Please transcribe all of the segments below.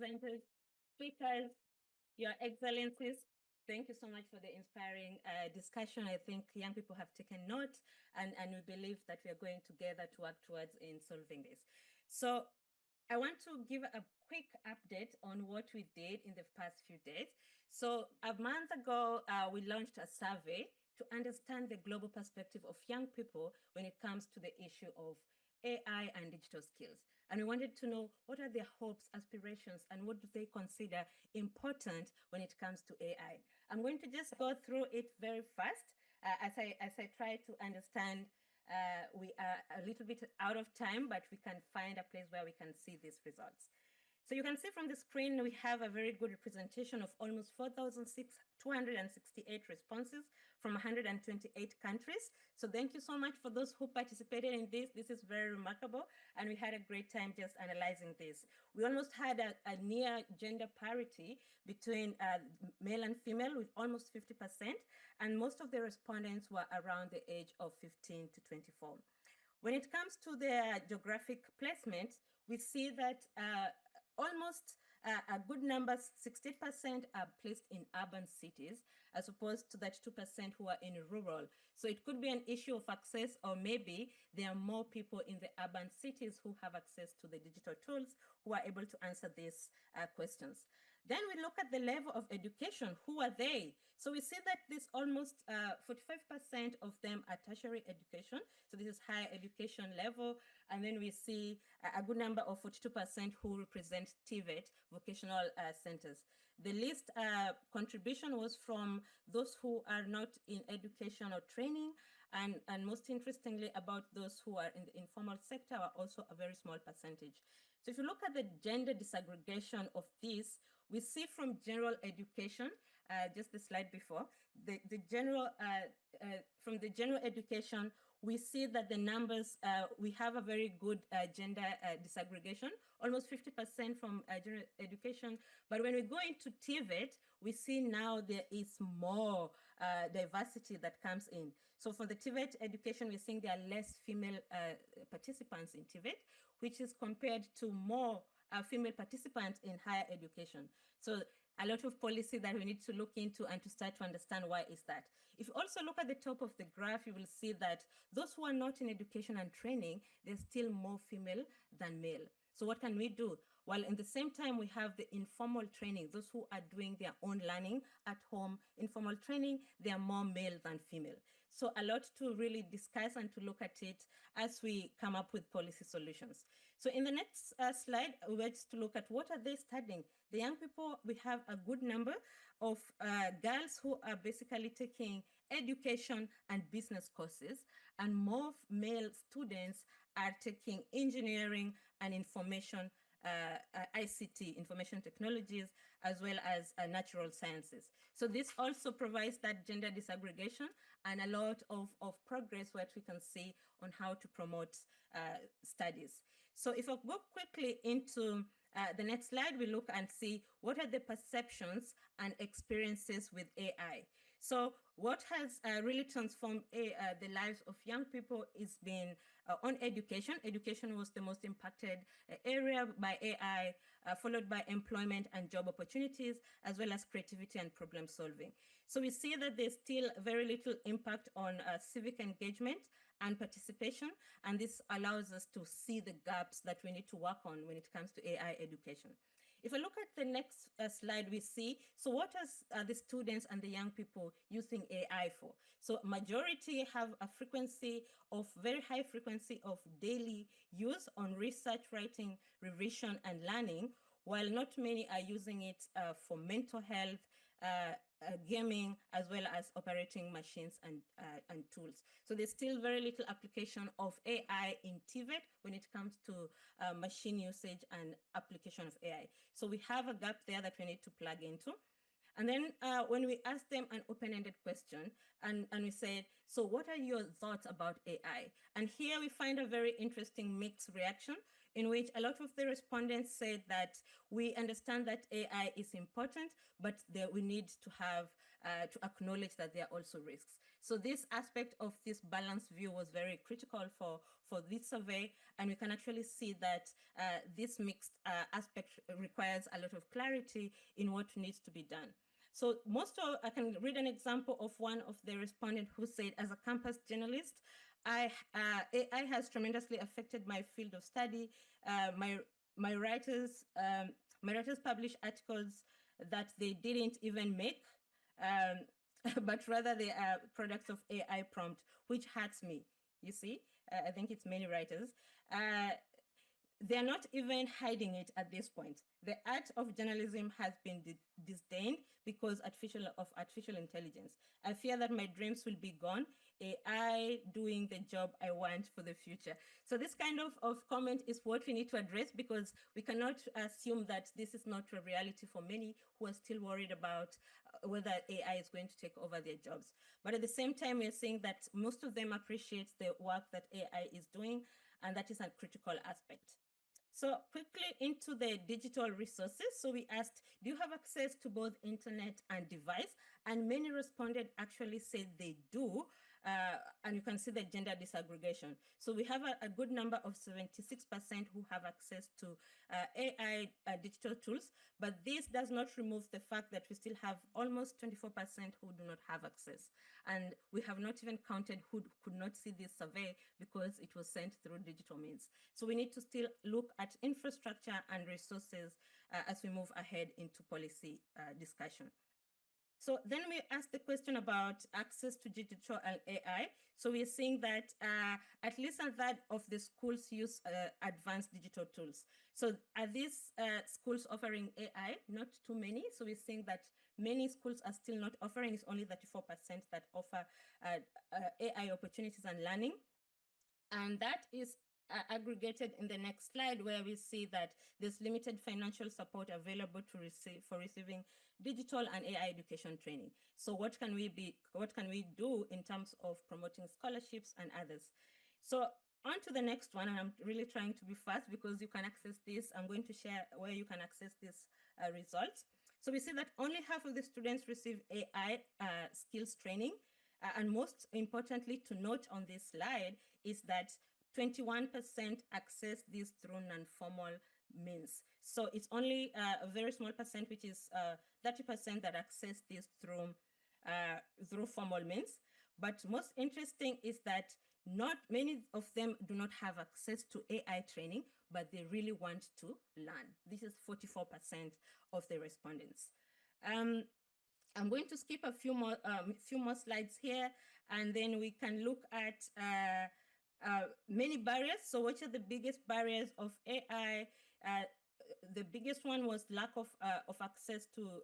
presenters, speakers, Your Excellencies. Thank you so much for the inspiring discussion. I think young people have taken note, and we believe that we are going together to work towards in solving this. So I want to give a quick update on what we did in the past few days. So a month ago, we launched a survey to understand the global perspective of young people when it comes to the issue of AI and digital skills. And we wanted to know what are their hopes, aspirations, and what do they consider important when it comes to AI. I'm going to just go through it very fast as I try to understand. We are a little bit out of time, but we can find a place where we can see these results. So you can see from the screen, we have a very good representation of almost 4,268 responses from 128 countries. So thank you so much for those who participated in this. This is very remarkable. And we had a great time just analyzing this. We almost had a near gender parity between male and female with almost 50%. And most of the respondents were around the age of 15 to 24. When it comes to the geographic placement, we see that almost a good number, 60% are placed in urban cities, as opposed to that 2% who are in rural. So it could be an issue of access, or maybe there are more people in the urban cities who have access to the digital tools who are able to answer these questions. Then we look at the level of education. Who are they? So we see that this almost 45% of them are tertiary education. So this is higher education level. And then we see a good number of 42% who represent TVET, vocational centers. The least contribution was from those who are not in education or training. And most interestingly, about those who are in the informal sector are also a very small percentage. So if you look at the gender disaggregation of this, we see from general education, just the slide before, from the general education, we see that the numbers, we have a very good gender disaggregation, almost 50% from general education. But when we go into TVET, we see now there is more diversity that comes in. So for the TVET education, we're seeing there are less female participants in TVET, which is compared to more female participants in higher education. So a lot of policy that we need to look into and to start to understand why is that. If you also look at the top of the graph, you will see that those who are not in education and training, there's still more female than male. So what can we do? While in the same time, we have the informal training, those who are doing their own learning at home, informal training, they are more male than female. So a lot to really discuss and to look at it as we come up with policy solutions. So in the next slide, we're just to look at what are they studying. The young people, we have a good number of girls who are basically taking education and business courses, and more male students are taking engineering and information, ICT, information technologies, as well as natural sciences. So this also provides that gender disaggregation and a lot of progress that we can see on how to promote studies. So if I go quickly into the next slide, we look and see what are the perceptions and experiences with AI. So what has really transformed the lives of young people is been on education. Education was the most impacted area by AI, followed by employment and job opportunities, as well as creativity and problem solving. So we see that there's still very little impact on civic engagement and participation, and this allows us to see the gaps that we need to work on when it comes to AI education. If I look at the next slide, we see, so what are the students and the young people using AI for? So majority have a frequency of, very high frequency of daily use on research, writing, revision, and learning, while not many are using it for mental health, gaming, as well as operating machines and tools. So there's still very little application of AI in TVET when it comes to machine usage and application of AI. So we have a gap there that we need to plug into. And then when we ask them an open-ended question and we said, so what are your thoughts about AI? And here we find a very interesting mixed reaction in which a lot of the respondents said that we understand that AI is important, but we need to have to acknowledge that there are also risks. So this aspect of this balanced view was very critical for this survey, and we can actually see that this mixed aspect requires a lot of clarity in what needs to be done. So I can read an example of one of the respondents who said, as a campus journalist, AI has tremendously affected my field of study. My my writers um, my writers publish articles that they didn't even make, but rather they are products of AI prompt, which hurts me. You see, I think it's many writers. Uh, they're not even hiding it at this point. The art of journalism has been disdained because of artificial intelligence. I fear that my dreams will be gone. AI doing the job I want for the future. So this kind of comment is what we need to address, because we cannot assume that this is not a reality for many who are still worried about whether AI is going to take over their jobs. But at the same time, we're seeing that most of them appreciate the work that AI is doing, and that is a critical aspect. So quickly into the digital resources. So we asked, do you have access to both internet and device? And many responded actually said they do. And you can see the gender disaggregation. So we have a good number of 76% who have access to AI digital tools, but this does not remove the fact that we still have almost 24% who do not have access. And we have not even counted who could not see this survey because it was sent through digital means. So we need to still look at infrastructure and resources as we move ahead into policy discussion. So then we asked the question about access to digital and AI. So we're seeing that at least a third of the schools use advanced digital tools. So are these schools offering AI? Not too many. So we're seeing that many schools are still not offering. It's only 34% that offer AI opportunities and learning. And that is aggregated in the next slide, where we see that there's limited financial support available for receiving digital and AI education training. So what can we do in terms of promoting scholarships and others? So on to the next one, and I'm really trying to be fast because you can access this. I'm going to share where you can access these results. So we see that only half of the students receive AI skills training. And most importantly to note on this slide is that 21% access this through non-formal means. So it's only a very small percent, which is 30% that access this through formal means. But most interesting is that not many of them do not have access to AI training, but they really want to learn. This is 44% of the respondents. I'm going to skip a few more slides here, and then we can look at many barriers. So what are the biggest barriers of AI? The biggest one was lack of access to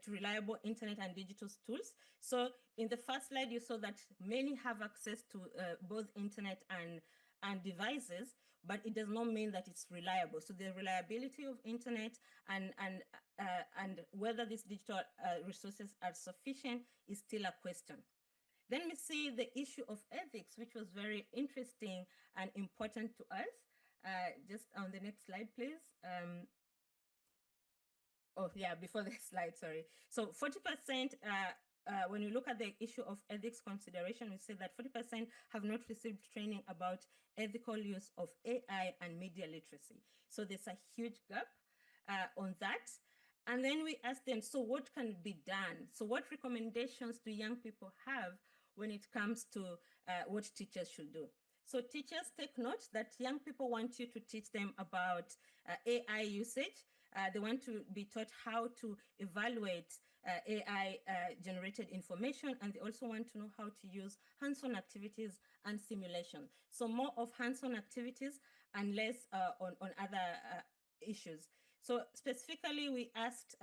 reliable internet and digital tools. So in the first slide, you saw that many have access to both internet and devices, but it does not mean that it's reliable. So the reliability of internet and whether these digital resources are sufficient is still a question. Then we see the issue of ethics, which was very interesting and important to us. Just on the next slide, please. Before the slide, sorry. So 40%, when you look at the issue of ethics consideration, we see that 40% have not received training about ethical use of AI and media literacy. So there's a huge gap on that. And then we asked them, so what can be done? So what recommendations do young people have when it comes to what teachers should do? So teachers, take note that young people want you to teach them about AI usage. They want to be taught how to evaluate AI generated information, and they also want to know how to use hands-on activities and simulation. So more of hands-on activities and less on other issues. So specifically, we asked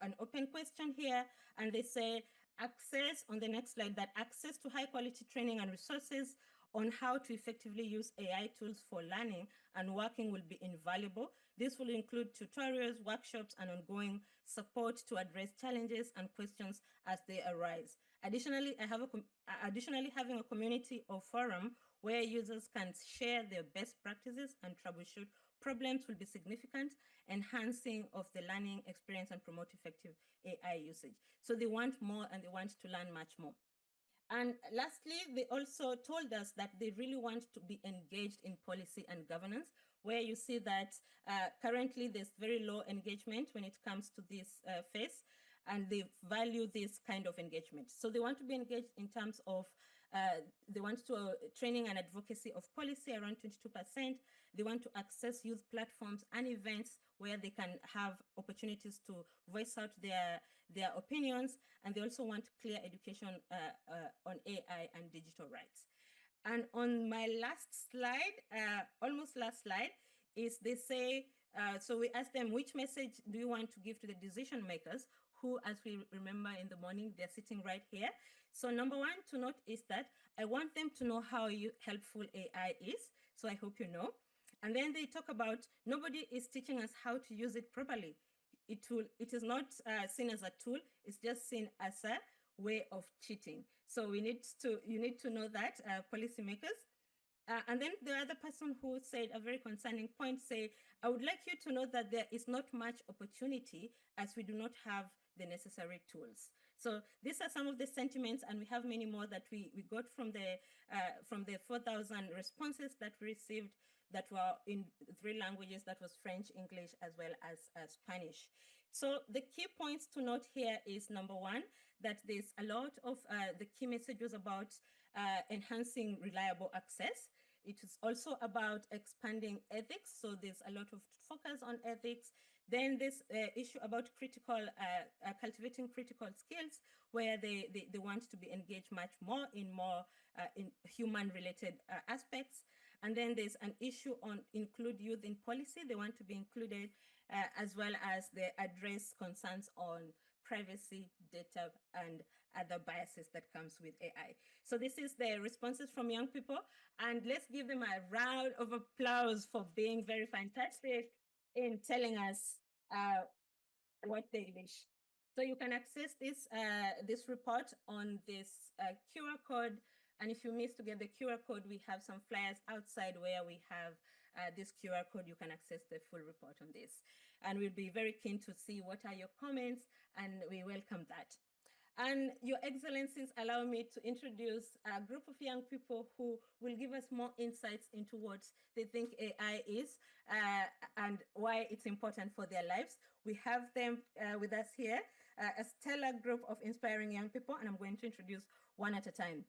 an open question here, and they say access, on the next slide, that access to high quality training and resources on how to effectively use AI tools for learning and working will be invaluable. This will include tutorials, workshops, and ongoing support to address challenges and questions as they arise. Additionally, having a community or forum where users can share their best practices and troubleshoot problems will be significant, enhancing of the learning experience and promote effective AI usage. So they want more and they want to learn much more. And lastly, they also told us that they really want to be engaged in policy and governance, where you see that currently there's very low engagement when it comes to this phase, and they value this kind of engagement. So they want to be engaged in terms of, they want to training and advocacy of policy around 22%. They want to access youth platforms and events where they can have opportunities to voice out their opinions, and they also want clear education on AI and digital rights. And on my last slide, almost last slide, is they say, so we ask them, which message do you want to give to the decision makers who, as we remember in the morning, they're sitting right here. So number one to note is that I want them to know how helpful AI is. So I hope you know. And then they talk about nobody is teaching us how to use it properly. It is not seen as a tool. It's just seen as a way of cheating. So you need to know that, policymakers. And then the other person who said a very concerning point, say, I would like you to know that there is not much opportunity as we do not have the necessary tools. So these are some of the sentiments, and we have many more that we got from the 4,000 responses that we received that were in 3 languages, that was French, English, as well as Spanish. So the key points to note here is, number one, that there's a lot of the key messages about enhancing reliable access. It is also about expanding ethics. So there's a lot of focus on ethics. Then this issue about cultivating critical skills, where they want to be engaged much more in human-related aspects. And then there's an issue on include youth in policy. They want to be included, as well as they address concerns on privacy, data, and other biases that comes with AI. So this is the responses from young people, and let's give them a round of applause for being very fantastic in telling us what they wish. So you can access this report on this QR code, and if you miss to get the QR code, we have some flyers outside where we have this QR code. You can access the full report on this. And we'll be very keen to see what are your comments, and we welcome that. And Your Excellencies, allow me to introduce a group of young people who will give us more insights into what they think AI is and why it's important for their lives. We have them with us here, a stellar group of inspiring young people, and I'm going to introduce one at a time.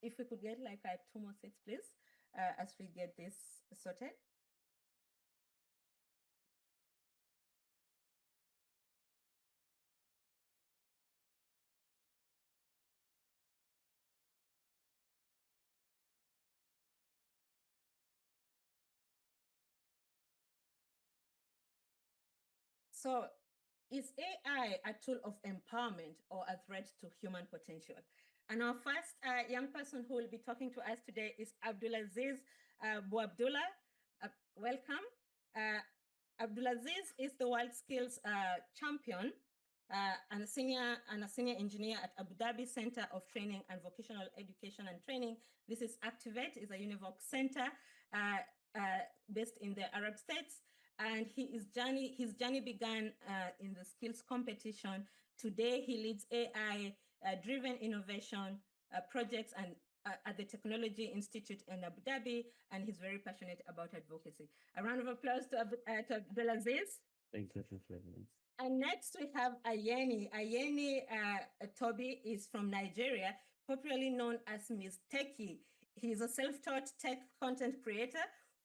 If we could get like 2 more seats, please, as we get this sorted. So, is AI a tool of empowerment or a threat to human potential? And our first young person who will be talking to us today is Abdulaziz Buabdulla. Welcome. Abdulaziz is the world skills champion and a senior engineer at Abu Dhabi Center of Training and Vocational Education and Training. This is Activate, is a UNEVOC center based in the Arab states. And his journey began in the skills competition. Today, he leads AI-driven innovation projects and at the Technology Institute in Abu Dhabi, and he's very passionate about advocacy. A round of applause to Abdulaziz. Thank you for having me. And next we have Ayeni. Ayeni Tobi is from Nigeria, popularly known as MissTechy. He is a self-taught tech content creator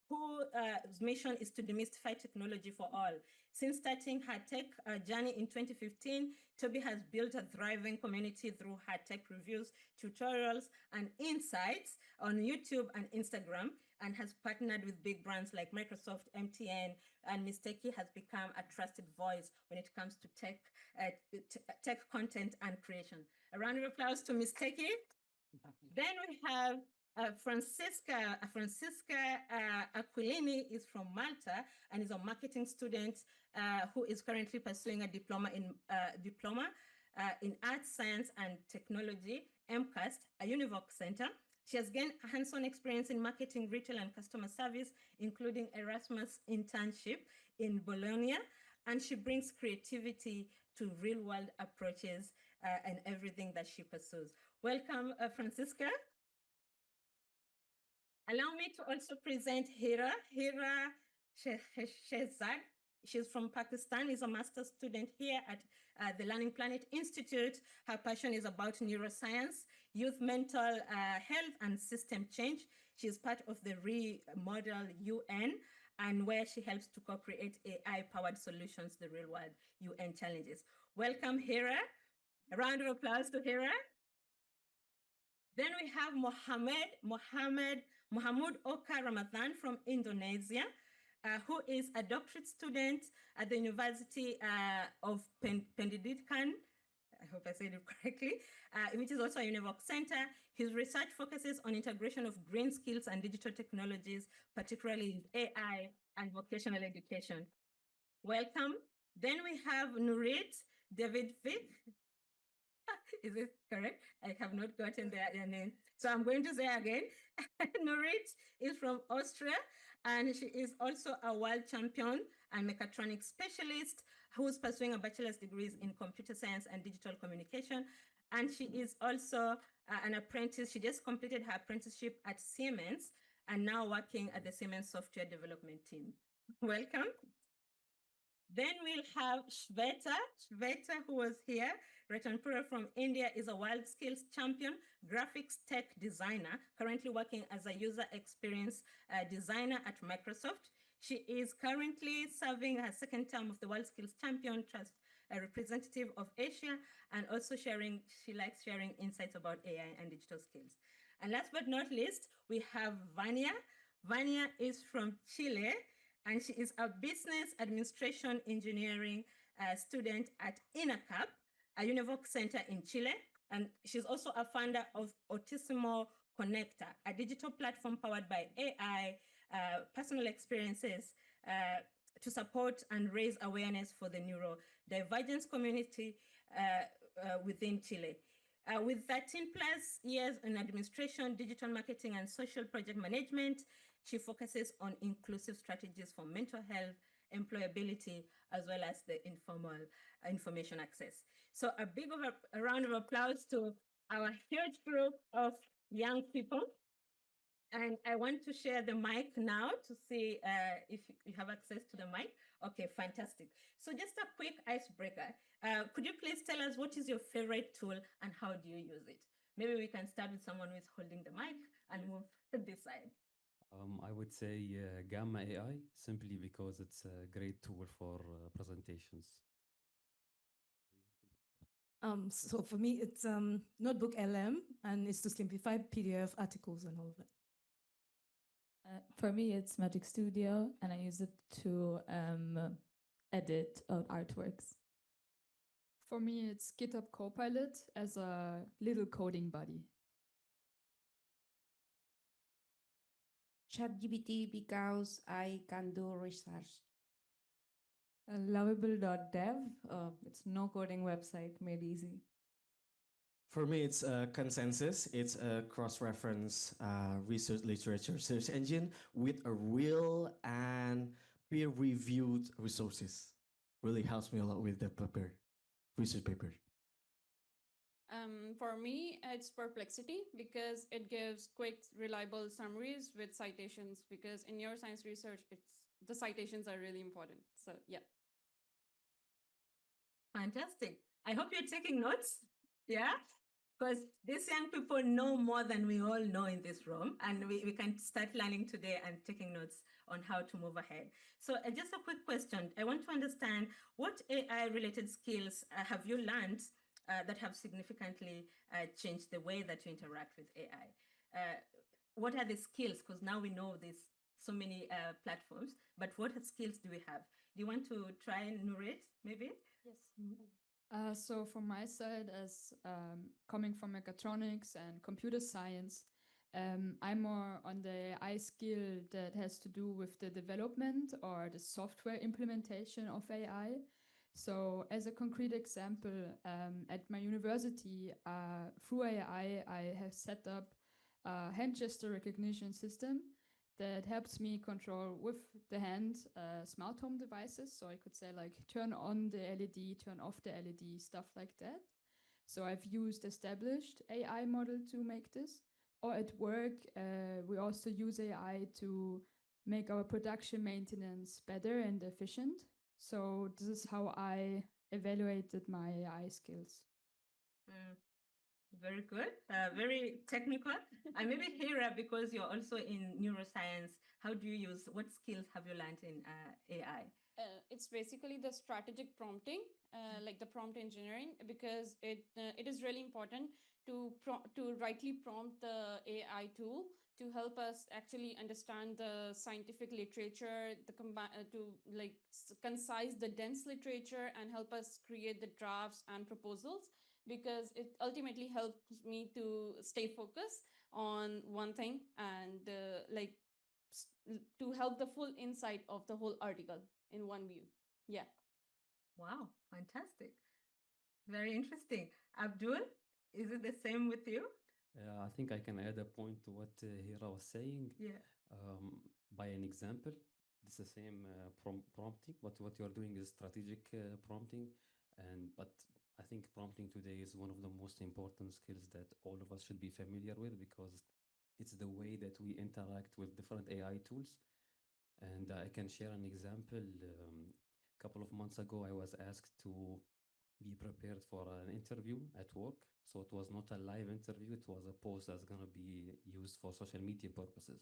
whose mission is to demystify technology for all. Since starting her tech journey in 2015, Tobi has built a thriving community through her tech reviews, tutorials, and insights on YouTube and Instagram, and has partnered with big brands like Microsoft, MTN, and MissTechy has become a trusted voice when it comes to tech content and creation. A round of applause to MissTechy. Then we have Franceska Aquilini is from Malta and is a marketing student who is currently pursuing a diploma in Arts, Science, and Technology, MCAST, a UNEVOC center. She has gained hands-on experience in marketing, retail, and customer service, including Erasmus internship in Bologna, and she brings creativity to real-world approaches and everything that she pursues. Welcome, Franceska. Allow me to also present Hira. Hira Shehzadi. She's from Pakistan, is a master's student here at the Learning Planet Institute. Her passion is about neuroscience, youth mental health, and system change. She's part of the Remodel UN, and where she helps to co-create AI-powered solutions to the real-world UN challenges. Welcome, Hira. A round of applause to Hira. Then we have Mohamud Oka Ramadhan from Indonesia, who is a doctorate student at the University of Pendidikan. I hope I said it correctly, which is also a UNEVOC center. His research focuses on integration of green skills and digital technologies, particularly AI and vocational education. Welcome. Then we have Nurit Davidowicz. Is it correct? I have not gotten their name. So I'm going to say again, Nurit is from Austria, and she is also a world champion and mechatronics specialist who's pursuing a bachelor's degrees in computer science and digital communication. And she is also an apprentice. She just completed her apprenticeship at Siemens and now working at the Siemens software development team. Welcome. Then we'll have Shweta. Shweta, who was here, Ratanpura from India, is a world skills champion, graphics tech designer, currently working as a user experience designer at Microsoft. She is currently serving her second term of the World Skills Champion Trust, a representative of Asia, and also she likes sharing insights about AI and digital skills. And last but not least, we have Vannia. Vannia is from Chile, and she is a business administration engineering student at INACAP, a UNEVOC center in Chile. And she's also a founder of Autismo Connector, a digital platform powered by AI, personal experiences to support and raise awareness for the neurodivergence community within Chile. With 13 plus years in administration, digital marketing, and social project management, she focuses on inclusive strategies for mental health, employability, as well as the informal information access. So a big round of applause to our huge group of young people. And I want to share the mic now to see if you have access to the mic. Okay, fantastic. So just a quick icebreaker. Could you please tell us what is your favorite tool and how do you use it? Maybe we can start with someone who is holding the mic and move this side. I would say Gamma AI, simply because it's a great tool for presentations. So for me, it's Notebook LM, and it's to simplify PDF articles and all of that. For me, it's Magic Studio, and I use it to edit artworks. For me, it's GitHub Copilot as a little coding buddy. ChatGPT because I can do research. Lovable.dev, it's no coding website made easy. For me, it's Consensus. It's a cross-reference research literature search engine with a real and peer-reviewed resources. Really helps me a lot with the research paper. For me, it's Perplexity because it gives quick, reliable summaries with citations, because in neuroscience research, the citations are really important. So yeah. Fantastic. I hope you're taking notes. Yeah? Because these young people know more than we all know in this room, and we can start learning today and taking notes on how to move ahead. So just a quick question. I want to understand what AI-related skills have you learned that have significantly changed the way that you interact with AI? What are the skills? Because now we know there's so many platforms, but what skills do we have? Do you want to try Nurit, maybe? Yes. So from my side, as coming from mechatronics and computer science, I'm more on the AI skill that has to do with the development or the software implementation of AI. So as a concrete example, at my university, through AI, I have set up a hand gesture recognition system that helps me control with the hand smart home devices. So I could say like turn on the LED, turn off the LED, stuff like that. So I've used established AI model to make this. Or at work, we also use AI to make our production maintenance better and efficient. So this is how I evaluated my AI skills. Very good, very technical. And maybe Hira, because you're also in neuroscience, how do you use, what skills have you learned in AI? It's basically the strategic prompting, like the prompt engineering, because it is really important to rightly prompt the AI tool to help us actually understand the scientific literature, to like concise the dense literature and help us create the drafts and proposals, because it ultimately helps me to stay focused on one thing and to help the full insight of the whole article in one view. Yeah. Wow, fantastic. Very interesting. Abdul, is it the same with you? I think I can add a point to what Hira was saying. Yeah. By an example, it's the same prompting, but what you're doing is strategic prompting. But I think prompting today is one of the most important skills that all of us should be familiar with, because it's the way that we interact with different AI tools. And I can share an example. A couple of months ago, I was asked to be prepared for an interview at work. So it was not a live interview, it was a post that's going to be used for social media purposes.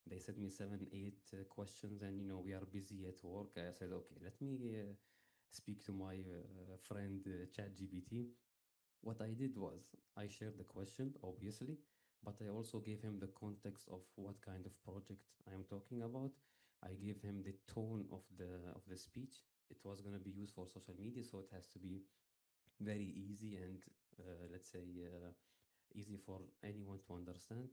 They sent me 7, 8 questions, and we are busy at work. I said, okay, let me speak to my friend ChatGPT. What I did was I shared the question, obviously, but I also gave him the context of what kind of project I am talking about. I gave him the tone of the speech. It was going to be used for social media, so it has to be very easy and let's say easy for anyone to understand.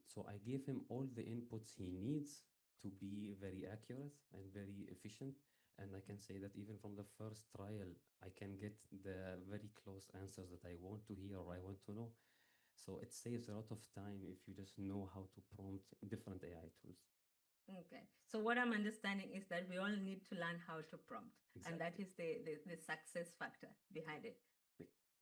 So I gave him all the inputs he needs to be very accurate and very efficient. And I can say that even from the first trial, I can get the very close answers that I want to hear or I want to know. So it saves a lot of time if you just know how to prompt different AI tools. Okay. So what I'm understanding is that we all need to learn how to prompt. Exactly. And that is the success factor behind it.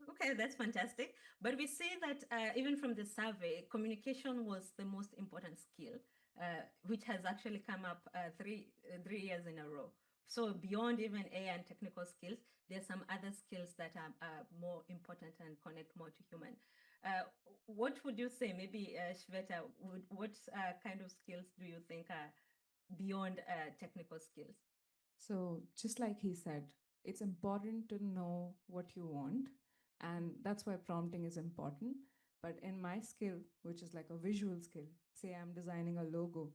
Okay, that's fantastic. But we see that even from the survey, communication was the most important skill, which has actually come up 3 years in a row. So beyond even AI and technical skills, there's some other skills that are more important and connect more to human. What would you say? Maybe Shweta, what kind of skills do you think are beyond technical skills? So, just like he said, it's important to know what you want, and that's why prompting is important. But in my skill, which is like a visual skill, say I'm designing a logo,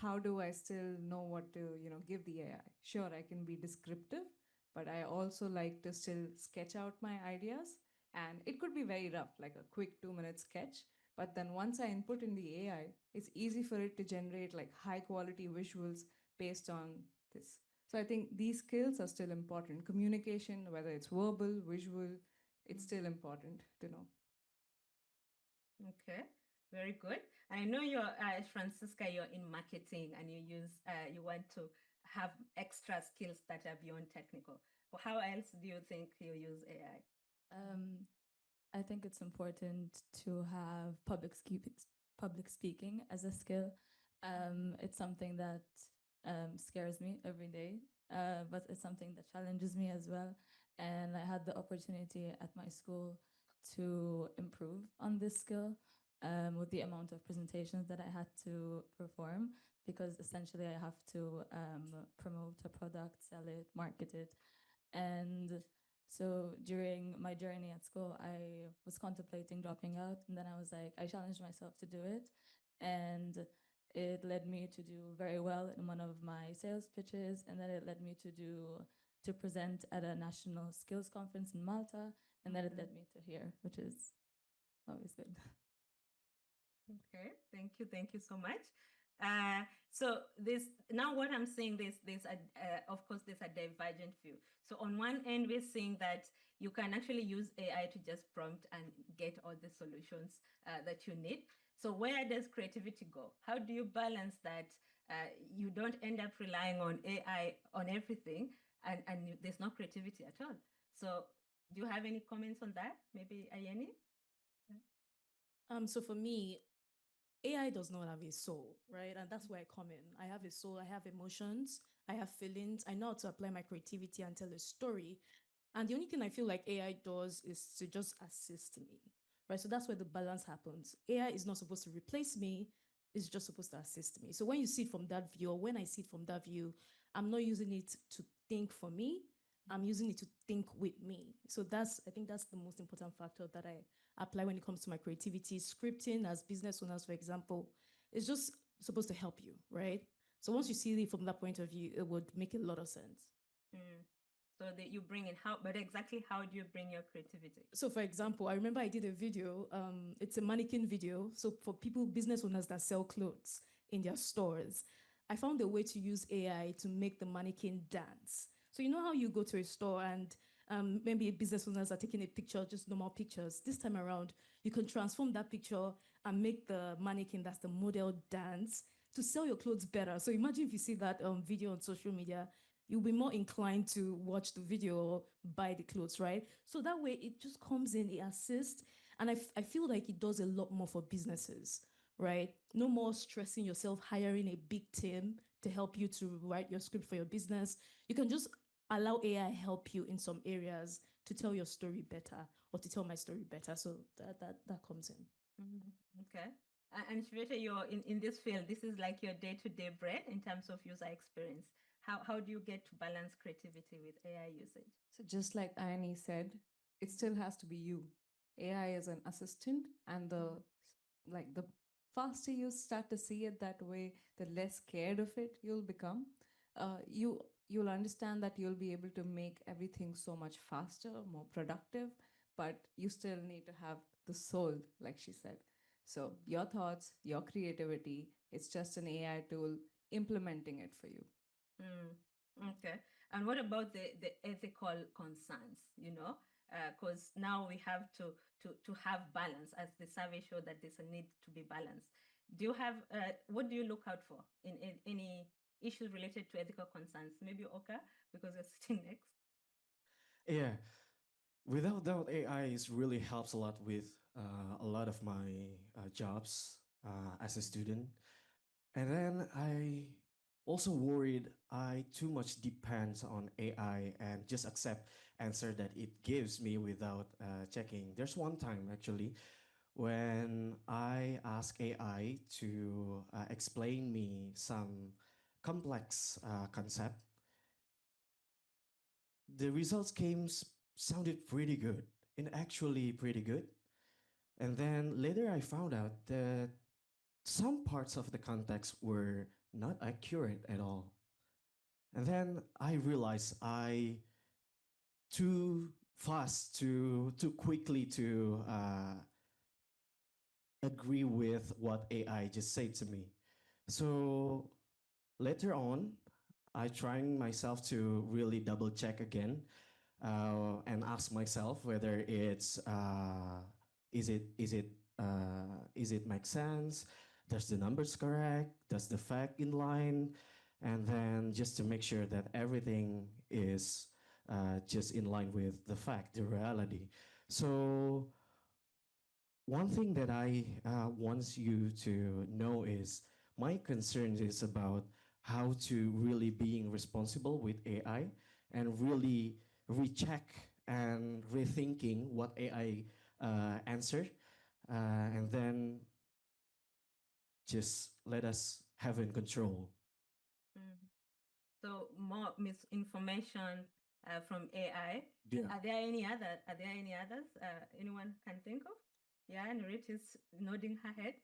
how do I still know what to, give the AI? Sure, I can be descriptive, but I also like to still sketch out my ideas. And it could be very rough, like a quick 2-minute sketch. But then once I input in the AI, it's easy for it to generate like high quality visuals based on this. So I think these skills are still important. Communication, whether it's verbal, visual, it's still important to know. Okay, very good. I know you're Franceska, you're in marketing and you want to have extra skills that are beyond technical. Well, how else do you think you use AI? I think it's important to have public speaking as a skill. It's something that scares me every day, but it's something that challenges me as well. And I had the opportunity at my school to improve on this skill with the amount of presentations that I had to perform, because essentially I have to promote a product, sell it, market it. And so during my journey at school, I was contemplating dropping out, and then I was like, I challenged myself to do it. And it led me to do very well in one of my sales pitches, and then it led me to present at a national skills conference in Malta, and then it led me to here, which is always good. Okay, thank you so much. So this now what I'm saying, of course there's a divergent view. So on one end we're saying that you can actually use AI to just prompt and get all the solutions that you need. So where does creativity go? How do you balance that? You don't end up relying on AI on everything, and there's no creativity at all. So Do you have any comments on that? Maybe Ayeni? So for me, AI does not have a soul, right? And that's where I come in. I have a soul, I have emotions, I have feelings, I know how to apply my creativity and tell a story. And the only thing I feel like AI does is to just assist me, right? So that's where the balance happens. AI is not supposed to replace me, it's just supposed to assist me. So when you see it from that view, or when I see it from that view, I'm not using it to think for me, I'm using it to think with me. So I think that's the most important factor that I apply when it comes to my creativity. Scripting as business owners, for example, is just supposed to help you, right? So once you see it from that point of view, it would make a lot of sense. So that you bring in but exactly how do you bring your creativity? So for example, I remember I did a video, it's a mannequin video. So for people, business owners that sell clothes in their stores, I found a way to use AI to make the mannequin dance. So you know how you go to a store and maybe business owners are taking a picture, just normal pictures. This time around, you can transform that picture and make the mannequin, that's the model, dance to sell your clothes better. So imagine if you see that video on social media, you'll be more inclined to watch the video or buy the clothes, right? So that way it just comes in, it assists. And I feel like it does a lot more for businesses, right? No more stressing yourself, hiring a big team to help you to write your script for your business. You can just allow AI help you in some areas to tell your story better or to tell my story better. So that comes in. Okay. And Shweta, you're in this field, this is like your day-to-day bread in terms of user experience. How do you get to balance creativity with AI usage? So just like Ayeni said, it still has to be you. AI is an assistant, and the faster you start to see it that way, the less scared of it you'll become. You'll understand that you'll be able to make everything so much faster, more productive, but you still need to have the soul, like she said. So your thoughts, your creativity, it's just an AI tool implementing it for you. Okay. And what about the ethical concerns, because now we have to have balance, as the survey showed that there's a need to be balanced. Do you have, what do you look out for in any issues related to ethical concerns? Maybe Oka, because you're sitting next. Yeah, without doubt, AI is really helps a lot with a lot of my jobs as a student. And then I also worried I too much depends on AI and just accept answer that it gives me without checking. There's one time actually when I asked AI to explain me some complex concept. The results sounded pretty good, and actually pretty good. And then later I found out that some parts of the context were not accurate at all. And then I realized I too fast too quickly to agree with what AI just said to me. So later on, I trying myself to really double check again and ask myself whether is it make sense? Does the numbers correct? Does the fact in line? And then just to make sure that everything is just in line with the fact, the reality. So one thing that I want you to know is my concern is about how to really being responsible with AI and really recheck and rethinking what AI answered, and then just let us have in control. So more misinformation from AI. Yeah. Are there any others? Anyone can think of? Yeah, Nurit is nodding her head.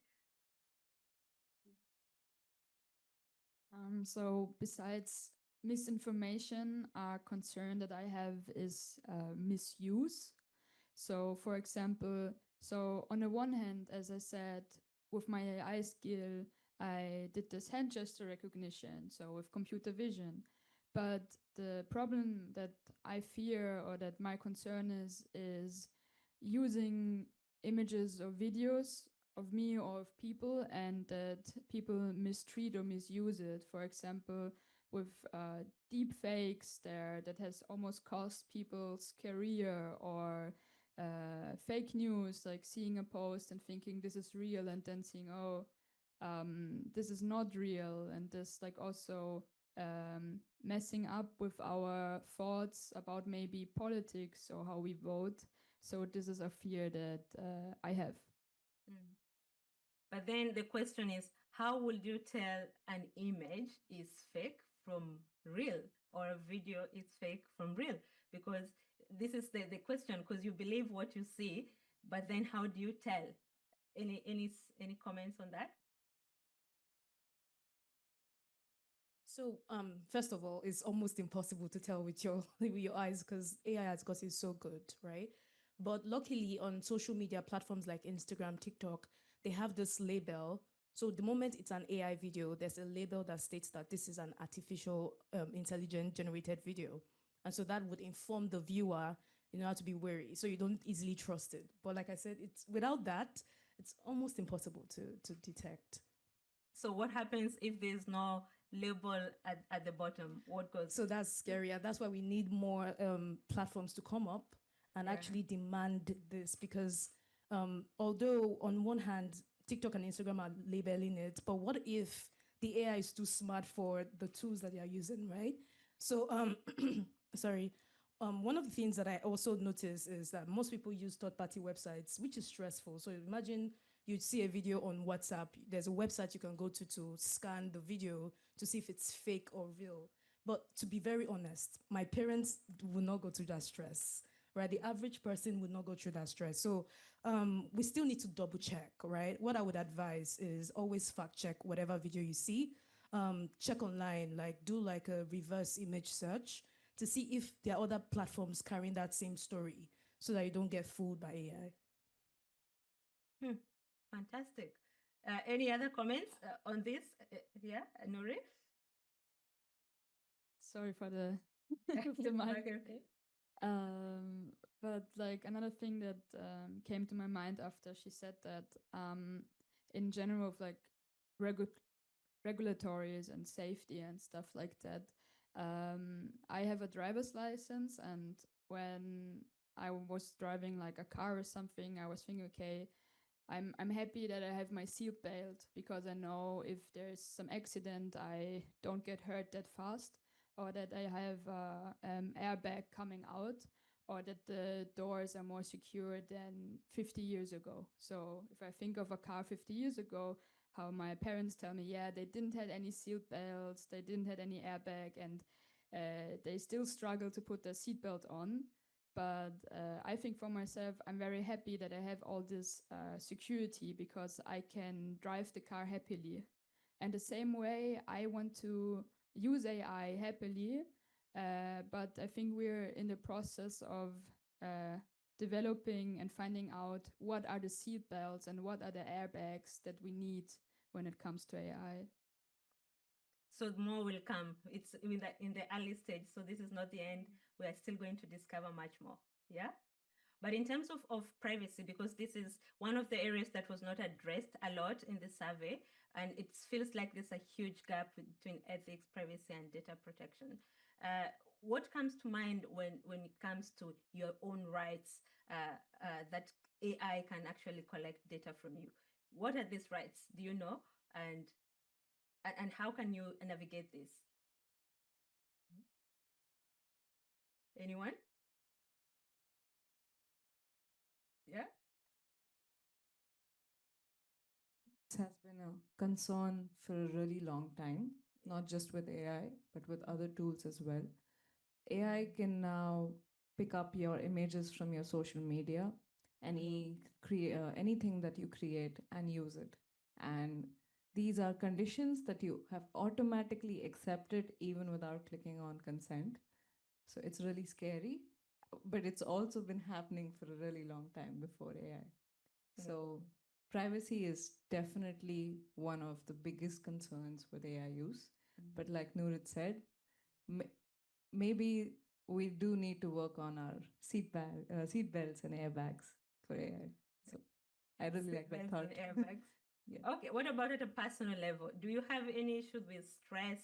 So besides misinformation, a concern that I have is misuse. So for example, so on the one hand, as I said, with my AI skill, I did this hand gesture recognition, so with computer vision. But the problem that I fear or that my concern is using images or videos of me or of people and that people mistreat or misuse it. For example, with deep fakes there that has almost cost people's career, or fake news, like seeing a post and thinking this is real and then seeing, oh, this is not real, and this like also messing up with our thoughts about maybe politics or how we vote. So this is a fear that I have. Mm. But then the question is, how would you tell an image is fake from real, or a video is fake from real? Because this is the question, because you believe what you see, but then how do you tell? Any comments on that? So, first of all, it's almost impossible to tell with your with your eyes because AI has gotten so good, right? But luckily, on social media platforms like Instagram, TikTok, they have this label. So the moment it's an AI video, there's a label that states that this is an artificial intelligent generated video, and so that would inform the viewer, how to be wary, so you don't easily trust it. But like I said, it's without that, it's almost impossible to detect. So what happens if there's no label at the bottom? What goes? So that's scary. And that's why we need more platforms to come up and Yeah. actually demand this, because although on one hand, TikTok and Instagram are labeling it, but what if the AI is too smart for the tools that they are using, right? So, sorry. One of the things that I also notice is that most people use third-party websites, which is stressful. So imagine you see a video on WhatsApp. There's a website you can go to scan the video to see if it's fake or real. But to be very honest, my parents will not go through that stress, right? The average person would not go through that stress. So we still need to double check, right? What I would advise is always fact check whatever video you see. Check online, like do like a reverse image search to see if there are other platforms carrying that same story so that you don't get fooled by AI. Fantastic. Any other comments on this? Yeah, Nurit? Sorry for the the mic. But like another thing that came to my mind after she said that, in general of like regulatories and safety and stuff like that, I have a driver's license, and when I was driving like a car or something, I was thinking, okay, I'm happy that I have my seat belt, because I know if there's some accident, I don't get hurt that fast, or that I have airbag coming out, or that the doors are more secure than 50 years ago. So if I think of a car 50 years ago, how my parents tell me, yeah, they didn't have any seat belts, they didn't have any airbag, and they still struggle to put their seatbelt on. But I think for myself, I'm very happy that I have all this security, because I can drive the car happily. And the same way, I want to use AI happily, but I think we're in the process of developing and finding out what are the seat belts and what are the airbags that we need when it comes to AI. So more will come. It's in the early stage. So this is not the end. We are still going to discover much more. Yeah. But in terms of privacy, because this is one of the areas that was not addressed a lot in the survey, and it feels like there's a huge gap between ethics, privacy, and data protection. What comes to mind when it comes to your own rights that AI can actually collect data from you? What are these rights? Do you know? And how can you navigate this? Anyone? Yeah. This has been a concern for a really long time, not just with AI, but with other tools as well. AI can now pick up your images from your social media, anything that you create, and use it. And these are conditions that you have automatically accepted even without clicking on consent. So it's really scary, but it's also been happening for a really long time before AI. So privacy is definitely one of the biggest concerns with AI use. But like Nurit said, maybe we do need to work on our seat belts and airbags for AI. So I really like that thought. Airbags. Yeah. Okay, what about at a personal level? Do you have any issues with stress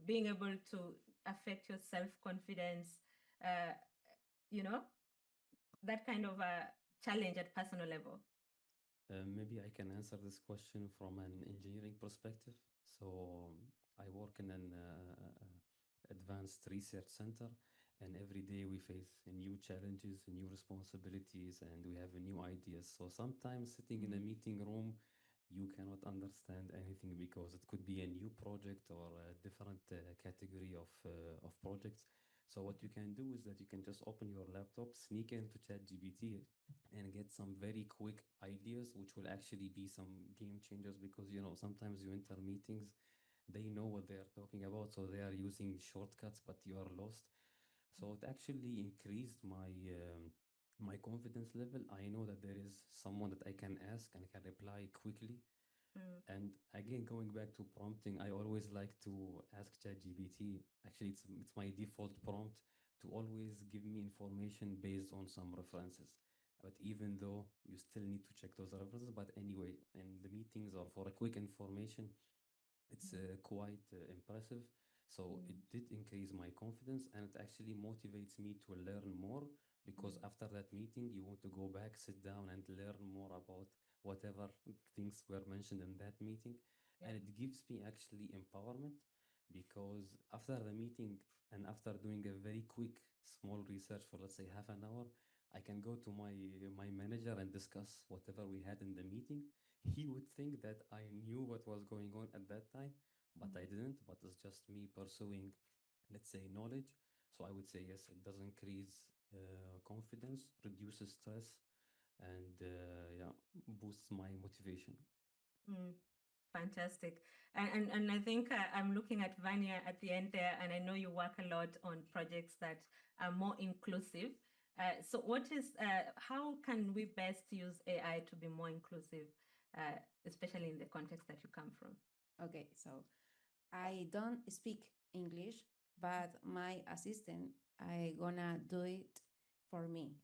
being able to affect your self-confidence, you know, that kind of a challenge at personal level? Maybe I can answer this question from an engineering perspective. So I work in an advanced research center, and every day we face new challenges, new responsibilities, and we have new ideas. So sometimes sitting in a meeting room, you cannot understand anything because it could be a new project or a different category of projects. So what you can do is that you can just open your laptop, sneak into ChatGPT, and get some very quick ideas, which will actually be some game changers because sometimes you enter meetings, they know what they are talking about, so they are using shortcuts, but you are lost. So it actually increased my confidence level. I know that there is someone that I can ask and can reply quickly. And again, going back to prompting, I always like to ask ChatGPT. Actually, it's my default prompt to always give me information based on some references. But even though you still need to check those references, but anyway, in the meetings or for a quick information, it's quite impressive. So it did increase my confidence, and it actually motivates me to learn more because after that meeting, you want to go back, sit down, and learn more about whatever things were mentioned in that meeting. And it gives me actually empowerment because after the meeting and after doing a very quick small research for, let's say, half an hour, I can go to my manager and discuss whatever we had in the meeting. He would think that I knew what was going on at that time, but I didn't. But it's just me pursuing, let's say, knowledge. So I would say yes, it does increase confidence, reduces stress, and yeah, boosts my motivation. Fantastic. And I think I'm looking at Vannia at the end there, and I know you work a lot on projects that are more inclusive. So how can we best use AI to be more inclusive, especially in the context that you come from? Okay, so I don't speak English, but my assistant, I gonna do it for me.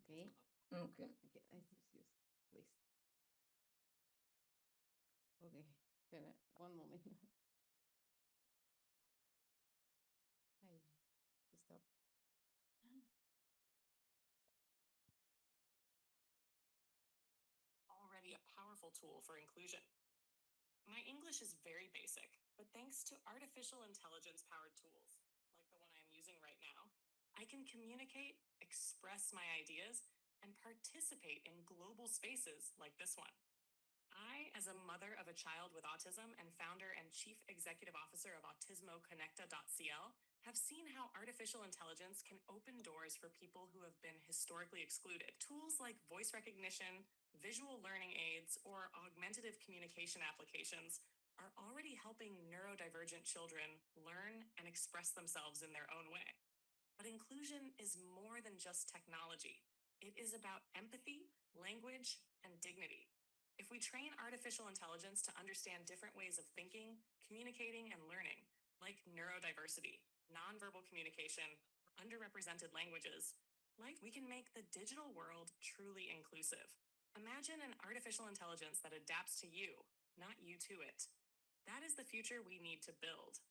Okay. Okay. Okay, I just use, please. Okay, one moment. Hey, stop. Already a powerful tool for inclusion. My English is very basic, but thanks to artificial intelligence powered tools, like the one I'm using right now, I can communicate, express my ideas, and participate in global spaces like this one. I, as a mother of a child with autism and founder and chief executive officer of AutismoConnecta.cl, have seen how artificial intelligence can open doors for people who have been historically excluded. Tools like voice recognition, visual learning aids, or augmentative communication applications are already helping neurodivergent children learn and express themselves in their own way. But inclusion is more than just technology. It is about empathy, language, and dignity. If we train artificial intelligence to understand different ways of thinking, communicating, and learning, like neurodiversity, nonverbal communication, underrepresented languages, we can make the digital world truly inclusive. Imagine an artificial intelligence that adapts to you, not you to it. That is the future we need to build.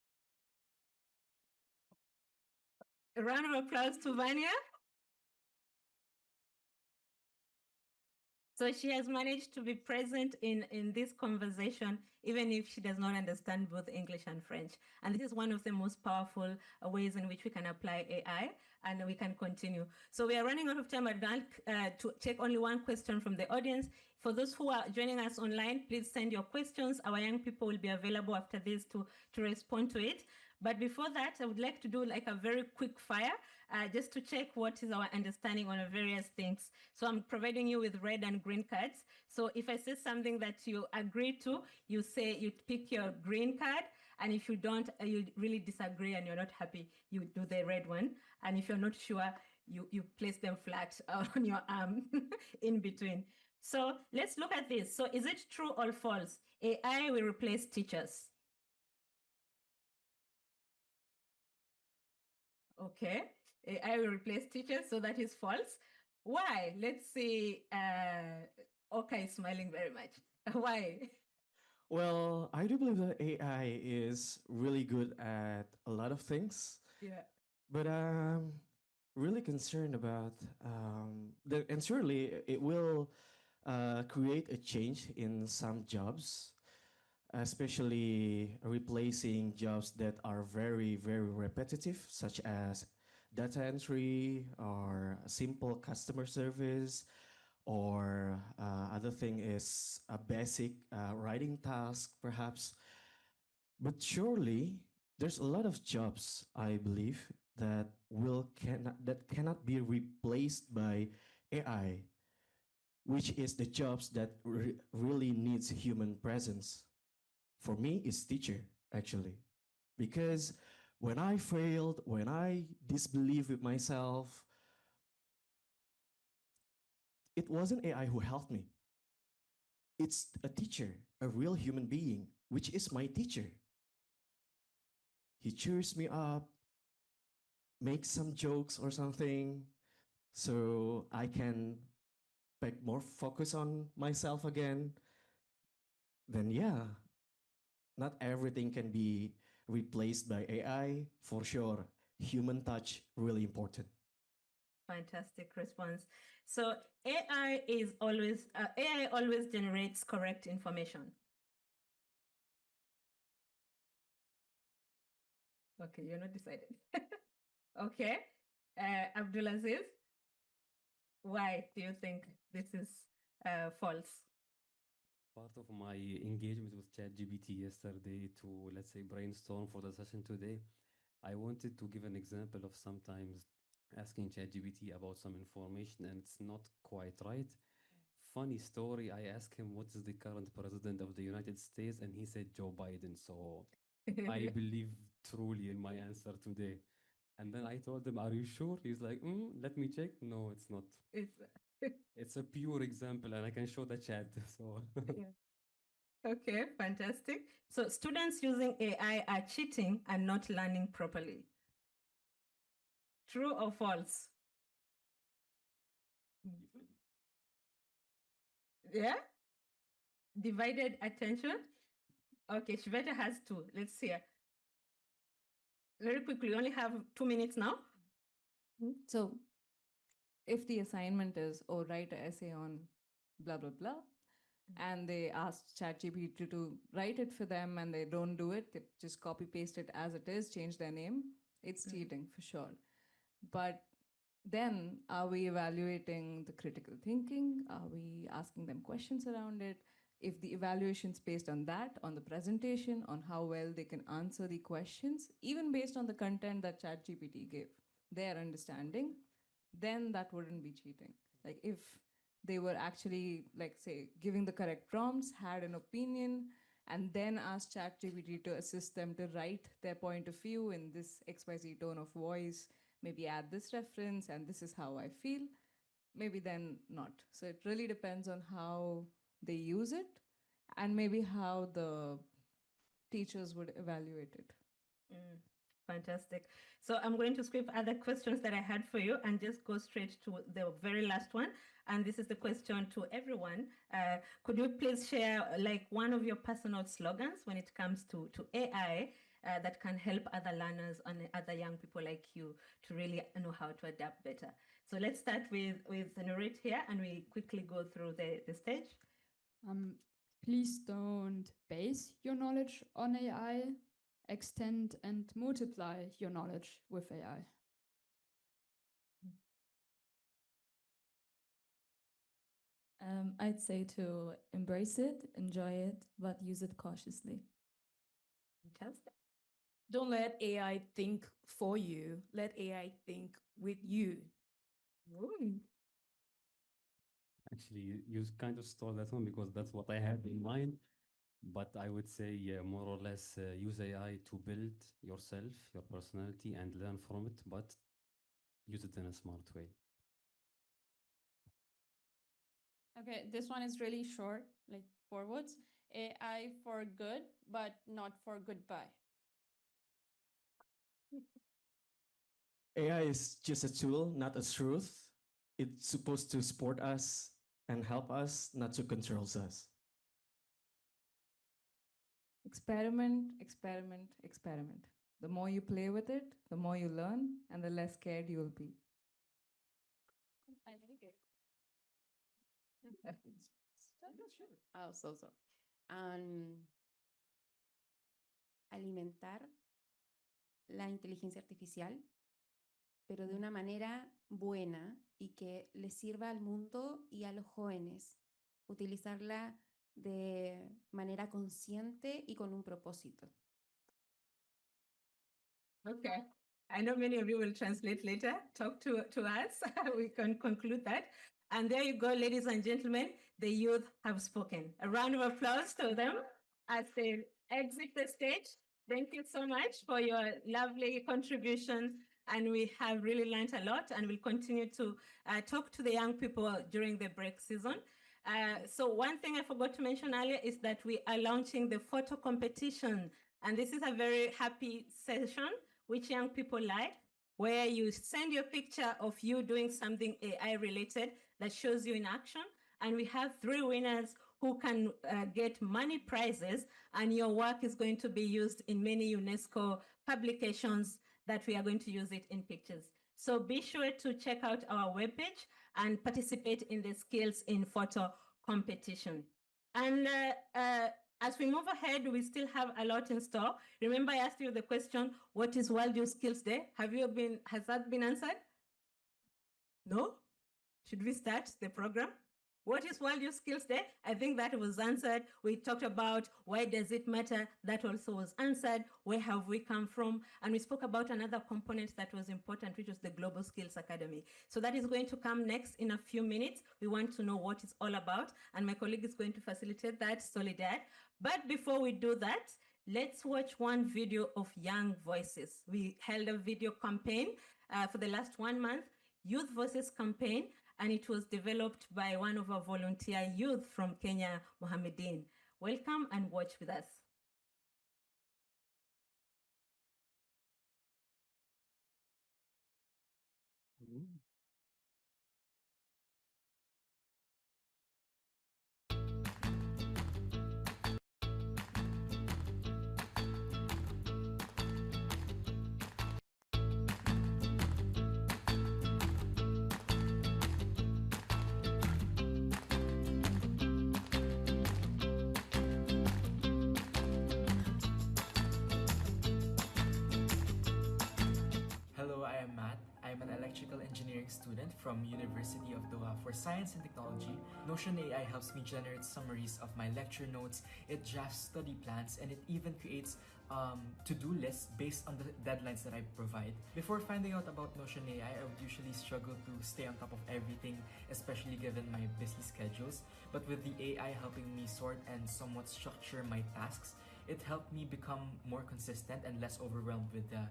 A round of applause to Vannia. So she has managed to be present in this conversation, even if she does not understand both English and French. And this is one of the most powerful ways in which we can apply AI, and we can continue. So we are running out of time. I'd like to take only one question from the audience. For those who are joining us online, please send your questions. Our young people will be available after this to respond to it. But before that, I would like to do like a very quick fire, just to check what is our understanding on various things. So I'm providing you with red and green cards. So if I say something that you agree to, you pick your green card. And if you don't, you really disagree and you're not happy, you do the red one. And if you're not sure, you place them flat on your arm in between. So let's look at this. So is it true or false? AI will replace teachers. Okay, AI will replace teachers, so that is false. Why? Let's see. Oka is smiling very much. Why? Well, I do believe that AI is really good at a lot of things, Yeah. but I'm really concerned about and surely it will create a change in some jobs, especially replacing jobs that are very, very repetitive, such as data entry or simple customer service, or other thing is a basic writing task, perhaps. But surely there's a lot of jobs, I believe, that cannot be replaced by AI, which is the jobs that really needs human presence. For me, it's teacher actually, because when I failed, when I disbelieved with myself, it wasn't AI who helped me. It's a teacher, a real human being, which is my teacher. He cheers me up, makes some jokes or something, so I can put more focus on myself again. Then yeah, not everything can be replaced by AI for sure. Human touch really important. Fantastic response. So AI always generates correct information. Okay, you're not decided. Okay, Abdulaziz, why do you think this is false? Part of my engagement with ChatGPT yesterday to, let's say, brainstorm for the session today, I wanted to give an example of sometimes asking ChatGPT about some information and it's not quite right. Funny story, I asked him what is the current president of the United States and he said Joe Biden. So I believe truly in my answer today. And then I told him, "Are you sure?" He's like, "Let me check." No, it's not. It's It's a pure example, and I can show the chat. So yeah. Okay, fantastic. So students using AI are cheating and not learning properly. True or false? Yeah? Divided attention? Okay, Shweta has two. Let's see. Very quickly, we only have 2 minutes now. So if the assignment is, oh, write an essay on blah, blah, blah, and they ask ChatGPT to write it for them and they don't do it, they just copy paste it as it is, change their name, it's cheating for sure. But then are we evaluating the critical thinking? Are we asking them questions around it? If the evaluation's based on that, on the presentation, on how well they can answer the questions, even based on the content that ChatGPT gave, their understanding, then that wouldn't be cheating. Like if they were actually, like, say, giving the correct prompts, had an opinion, and then asked ChatGPT to assist them to write their point of view in this XYZ tone of voice, maybe add this reference, and this is how I feel, maybe then not. So it really depends on how they use it and maybe how the teachers would evaluate it. Fantastic. So I'm going to skip other questions that I had for you and just go straight to the very last one. And this is the question to everyone. Could you please share like one of your personal slogans when it comes to AI that can help other learners and other young people like you to really know how to adapt better? So let's start with Nurit here and we quickly go through the stage. Please don't base your knowledge on AI. Extend and multiply your knowledge with AI. I'd say to embrace it, enjoy it, but use it cautiously. Fantastic. Don't let AI think for you. Let AI think with you. actually, you kind of stole that one because that's what I had in mind. But I would say, yeah, more or less, use AI to build yourself, your personality, and learn from it, but use it in a smart way. Okay, this one is really short, like 4 words. AI for good, but not for goodbye. AI is just a tool, not a truth. It's supposed to support us and help us, not to control us. Experiment, experiment, experiment. The more you play with it, the more you learn, and the less scared you will be. I like it. Oh, so. Alimentar la inteligencia artificial, pero de una manera buena y que le sirva al mundo y a los jóvenes. Utilizarla de manera consciente y con un propósito. Okay. I know many of you will translate later, talk to us. We can conclude that. And there you go, ladies and gentlemen, the youth have spoken. A round of applause to them as they exit the stage. Thank you so much for your lovely contributions. And we have really learned a lot, and we'll continue to talk to the young people during the break season. So one thing I forgot to mention earlier is that we are launching the photo competition. And this is a very happy session, which young people like, where you send your picture of you doing something AI related that shows you in action. And we have 3 winners who can get money prizes, and your work is going to be used in many UNESCO publications that we are going to use it in pictures. So be sure to check out our webpage and participate in the Skills in Photo competition. And as we move ahead, we still have a lot in store. Remember, I asked you the question, what is World Youth Skills Day? Has that been answered? No? Should we start the program? What is World Youth Skills Day? I think that was answered. We talked about why does it matter? That also was answered. Where have we come from? And we spoke about another component that was important, which was the Global Skills Academy. So that is going to come next in a few minutes. We want to know what it's all about, and my colleague is going to facilitate that, Soledad. But before we do that, let's watch one video of Young Voices. We held a video campaign for the last 1 month, Youth Voices campaign, and it was developed by one of our volunteer youth from Kenya, Mohamedin. Welcome and watch with us. Hello, I am Matt. I'm an electrical engineering student from University of Doha for Science and Technology. Notion AI helps me generate summaries of my lecture notes, it drafts study plans, and it even creates to-do lists based on the deadlines that I provide. Before finding out about Notion AI, I would usually struggle to stay on top of everything, especially given my busy schedules. But with the AI helping me sort and somewhat structure my tasks, it helped me become more consistent and less overwhelmed with the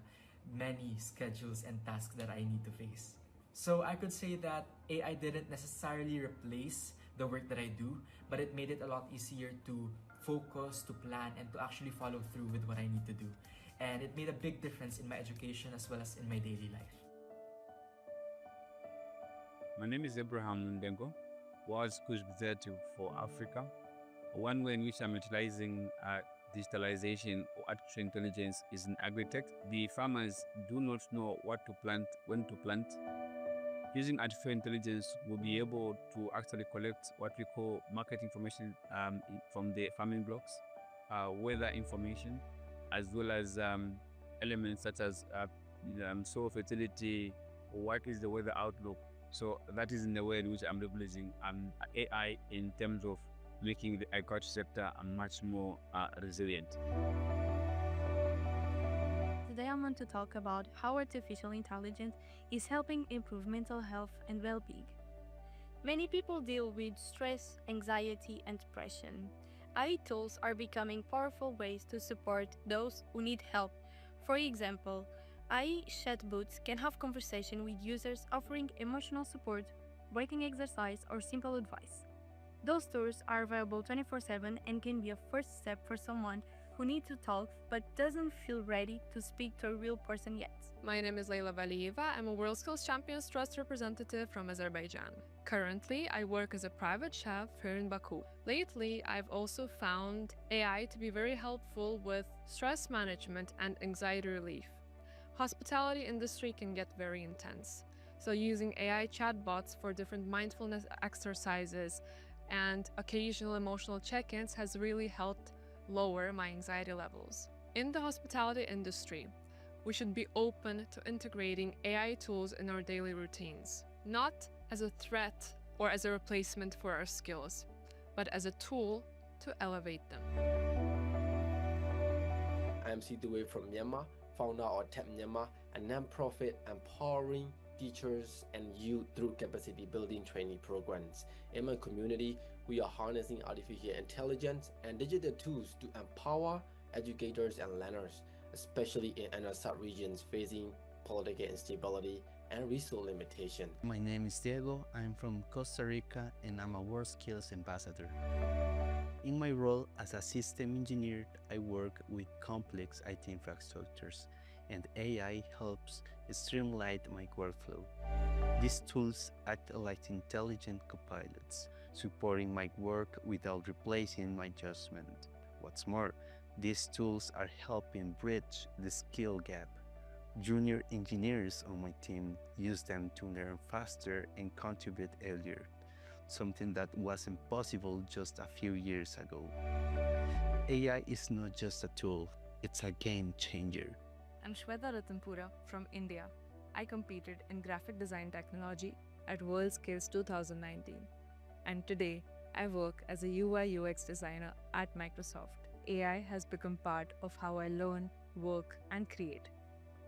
many schedules and tasks that I need to face. So I could say that AI didn't necessarily replace the work that I do, but it made it a lot easier to focus, to plan, and to actually follow through with what I need to do. And it made a big difference in my education as well as in my daily life. My name is Abraham Ndengo, World Schools Executive for Africa. One way in which I'm utilizing digitalization or artificial intelligence is in agri-tech. The farmers do not know what to plant, when to plant. Using artificial intelligence, we'll be able to actually collect what we call market information from the farming blocks, weather information, as well as elements such as soil fertility, what is the weather outlook. So that is in the way in which I'm leveraging AI in terms of making the agriculture sector much more resilient. Today I want to talk about how artificial intelligence is helping improve mental health and well-being. Many people deal with stress, anxiety, and depression. AI tools are becoming powerful ways to support those who need help. For example, AI chatbots can have conversation with users offering emotional support, breathing exercise, or simple advice. Those tools are available 24/7 and can be a first step for someone who need to talk but doesn't feel ready to speak to a real person yet. My name is Leyla Valieva. I'm a World Skills Champions Trust representative from Azerbaijan. Currently, I work as a private chef here in Baku. Lately, I've also found AI to be very helpful with stress management and anxiety relief. Hospitality industry can get very intense. So using AI chatbots for different mindfulness exercises and occasional emotional check-ins has really helped lower my anxiety levels. In the hospitality industry, we should be open to integrating AI tools in our daily routines, not as a threat or as a replacement for our skills, but as a tool to elevate them. I'm Sidue from Myanmar, founder of TAP Myanmar, a non-profit empowering teachers and youth through capacity building training programs. In my community, we are harnessing artificial intelligence and digital tools to empower educators and learners, especially in underserved regions facing political instability and resource limitation. My name is Diego. I'm from Costa Rica and I'm a World Skills Ambassador. In my role as a system engineer, I work with complex IT infrastructures, and AI helps streamline my workflow. These tools act like intelligent copilots, supporting my work without replacing my judgment. What's more, these tools are helping bridge the skill gap. Junior engineers on my team use them to learn faster and contribute earlier, something that wasn't possible just a few years ago. AI is not just a tool, it's a game changer. I'm Shweta Ratanpura from India. I competed in graphic design technology at WorldSkills 2019. And today, I work as a UI UX designer at Microsoft. AI has become part of how I learn, work, and create.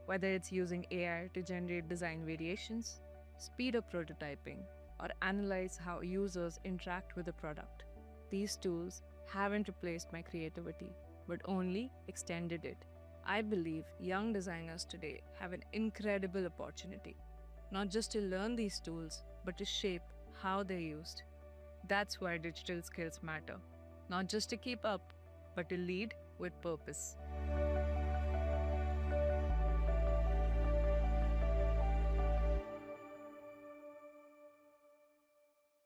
Whether it's using AI to generate design variations, speed up prototyping, or analyze how users interact with the product. These tools haven't replaced my creativity, but only extended it. I believe young designers today have an incredible opportunity, not just to learn these tools, but to shape how they're used. That's why digital skills matter, not just to keep up, but to lead with purpose.